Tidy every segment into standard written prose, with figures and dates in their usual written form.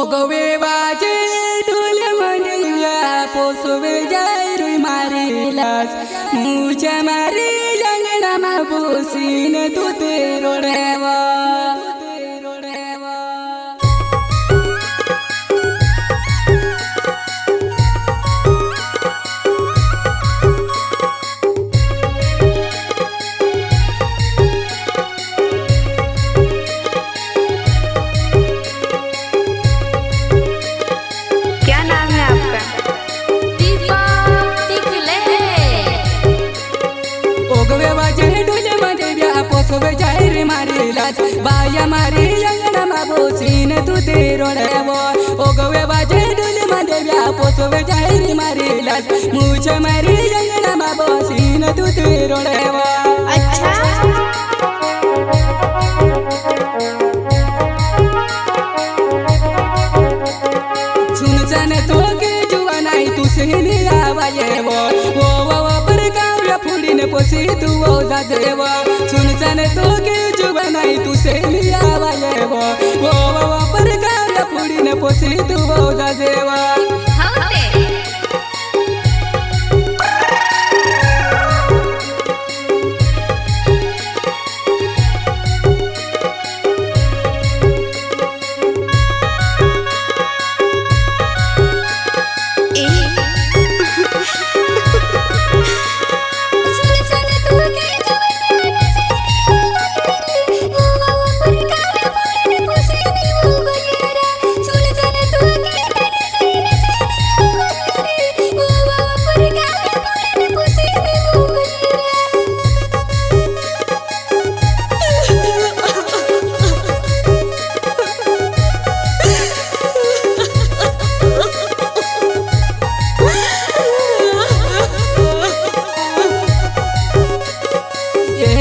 ओगवे वाजे ढोल मनैया पोसवे जाय रुई मारिलास मुझे मारी जंगणामा बोसीन तू ते रोडेवा पोसवे जाय रे मारिलास बाया मारी अंगणामा बोसीन तू ते रोडेवा ओगवे बाजे डोले मादेव्या पोसवे जाय रे मारिलास मुझे मारी अंगणामा बोसीन तू ते रोडेवा अच्छा सुन जाने तो के जुआ नाही तू सहेली आवाये वो पर काव्या फुलीने पोसी तू ओजा देवा सुन जाने तो के जुआ नाही तू सहेली आवाये वो पर काव्या फुलीने पोसी तू ओजा देवा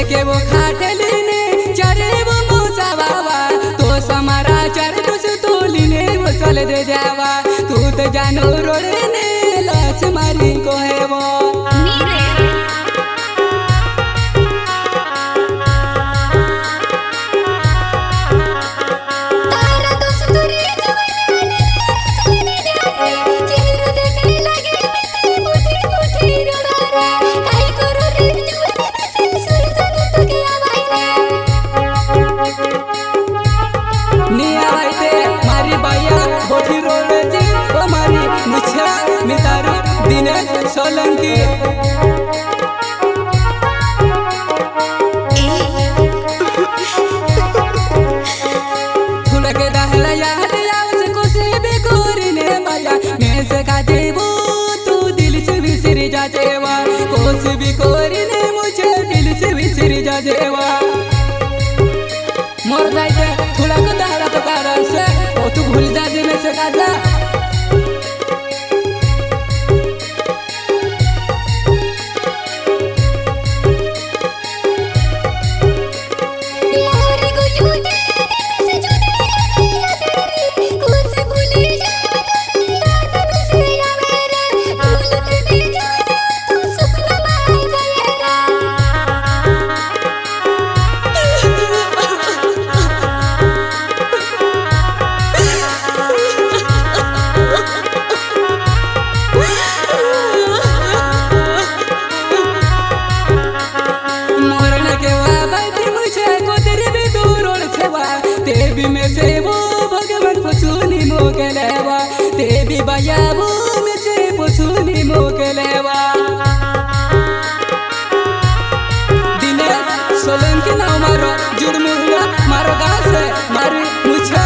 के वो खाटलीने चारे वो मोसा बाबा तो समारा चार तुस तोलीने वो चल दे जावा तू तो जानो रोड़ने लाश मारी को है वो सोलंकी फूल के दहला याद से कुछ भी कोरने माया मैं से का देवो तू दिल से विसर जा देवा कुछ भी कोरने मुझे दिल से विसर जा देवा मोर जाए फूल के दहला तो कारण से ओ तू भूल जा दे मैं से का जा देवी में से वो भगवान पसुनी मोकलेवा देवी बयाबू में से पसुनी मोकलेवा दिने सोलंकी नाव मारो जुड़मुला मारो गाँव से मारी मुझा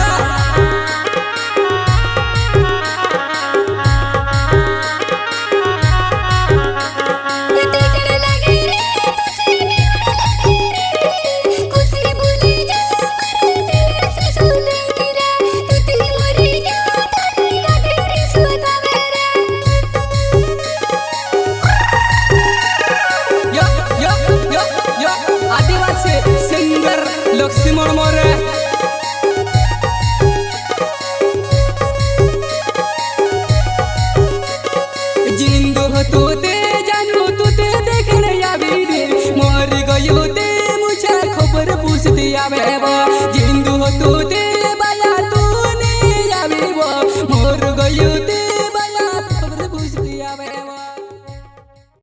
मोर गयुती बया खबर पुष्टी आवे